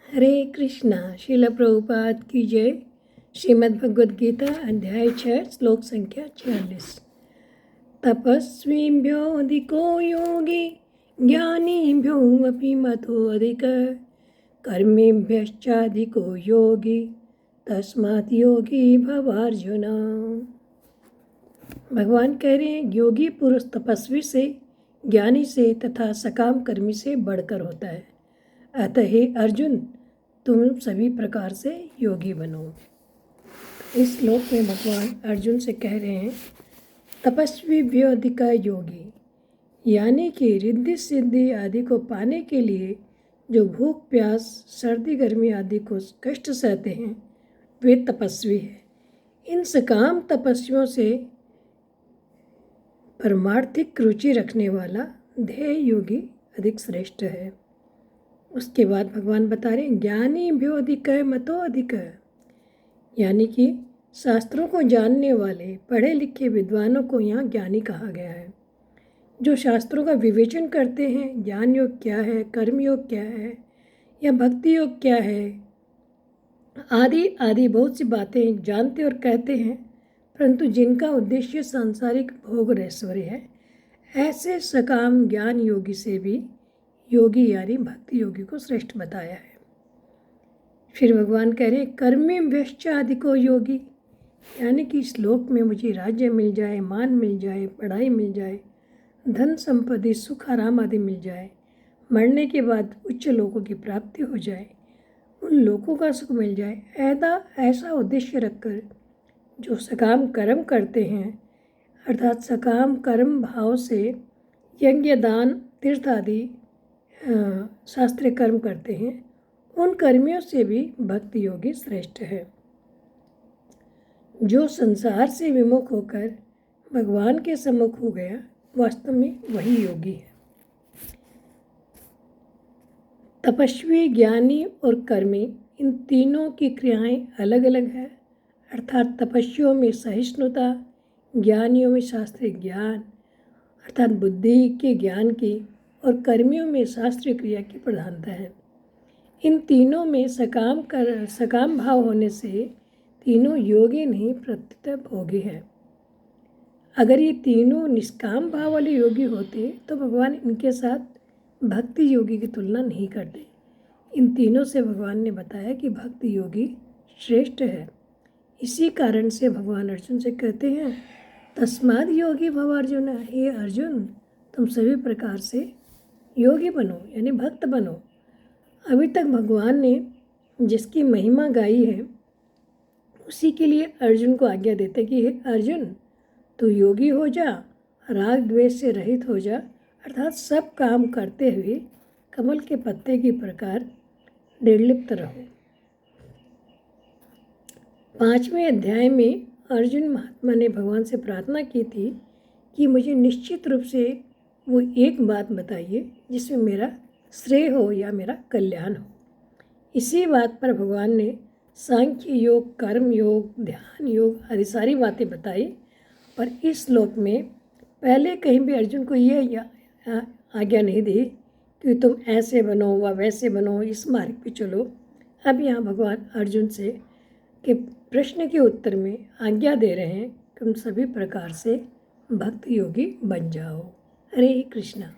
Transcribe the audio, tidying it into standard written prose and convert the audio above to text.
हरे कृष्णा। श्रील प्रभुपाद की जय। श्रीमद् भगवद गीता अध्याय 6 श्लोक संख्या 46। तपस्वीभ्यो अधिको योगी ज्ञानीभ्यो अपि मतो अधिक कर्मेभ्यश्चाधिको योगी तस्मात् योगी भवार्जुन। भगवान कह रहे हैं योगी पुरुष तपस्वी से, ज्ञानी से तथा सकाम कर्मी से बढ़कर होता है। अतः हे अर्जुन, तुम सभी प्रकार से योगी बनो। इस श्लोक में भगवान अर्जुन से कह रहे हैं तपस्वी अधिक योगी, यानी कि रिद्धि सिद्धि आदि को पाने के लिए जो भूख प्यास सर्दी गर्मी आदि को कष्ट सहते हैं वे तपस्वी हैं। इन सकाम तपस्वियों से परमार्थिक रुचि रखने वाला ध्येय योगी अधिक श्रेष्ठ है। उसके बाद भगवान बता रहे हैं ज्ञानी भ्यो अधिक है मतो अधिक है, यानी कि शास्त्रों को जानने वाले पढ़े लिखे विद्वानों को यहाँ ज्ञानी कहा गया है। जो शास्त्रों का विवेचन करते हैं, ज्ञान योग क्या है, कर्म योग क्या है या भक्ति योग क्या है आदि आदि बहुत सी बातें जानते और कहते हैं, परंतु जिनका उद्देश्य सांसारिक भोग और ऐश्वर्य है, ऐसे सकाम ज्ञान योगी से भी योगी यानी भक्ति योगी को श्रेष्ठ बताया है। फिर भगवान कह रहे कर्मे व्यश्चाधिको योगी, यानी कि श्लोक में मुझे राज्य मिल जाए, मान मिल जाए, पढ़ाई मिल जाए, धन संपत्ति सुख आराम आदि मिल जाए, मरने के बाद उच्च लोकों की प्राप्ति हो जाए, उन लोकों का सुख मिल जाए, ऐसा उद्देश्य रखकर जो सकाम कर्म करते हैं, अर्थात सकाम कर्म भाव से यज्ञ दान तीर्थ आदि शास्त्रीय कर्म करते हैं, उन कर्मियों से भी भक्ति योगी श्रेष्ठ है। जो संसार से विमुख होकर भगवान के सम्मुख हो गया, वास्तव में वही योगी है। तपस्वी, ज्ञानी और कर्मी, इन तीनों की क्रियाएं अलग अलग है। अर्थात तपस्वियों में सहिष्णुता, ज्ञानियों में शास्त्रीय ज्ञान अर्थात बुद्धि के ज्ञान की और कर्मियों में शास्त्रीय क्रिया की प्रधानता है। इन तीनों में सकाम भाव होने से तीनों योगी नहीं प्रत्युत भोगी है। अगर ये तीनों निष्काम भाव वाले योगी होते तो भगवान इनके साथ भक्ति योगी की तुलना नहीं करते। इन तीनों से भगवान ने बताया कि भक्ति योगी श्रेष्ठ है। इसी कारण से भगवान अर्जुन से कहते हैं तस्माद योगी भव अर्जुन। हे अर्जुन, तुम सभी प्रकार से योगी बनो यानी भक्त बनो। अभी तक भगवान ने जिसकी महिमा गाई है उसी के लिए अर्जुन को आज्ञा देते कि हे अर्जुन, तू योगी हो जा, राग द्वेष से रहित हो जा, अर्थात सब काम करते हुए कमल के पत्ते की प्रकार निर्लिप्त रहो। 5वें अध्याय में अर्जुन महात्मा ने भगवान से प्रार्थना की थी कि मुझे निश्चित रूप से वो एक बात बताइए जिसमें मेरा श्रेय हो या मेरा कल्याण हो। इसी बात पर भगवान ने सांख्य योग, कर्म योग, ध्यान योग आदि सारी बातें बताई। पर इस श्लोक में पहले कहीं भी अर्जुन को यह आज्ञा नहीं दी कि तुम ऐसे बनो व वैसे बनो, इस मार्ग पे चलो। अब यहाँ भगवान अर्जुन से के प्रश्न के उत्तर में आज्ञा दे रहे हैं कि तुम सभी प्रकार से भक्ति योगी बन जाओ। हरे कृष्णा।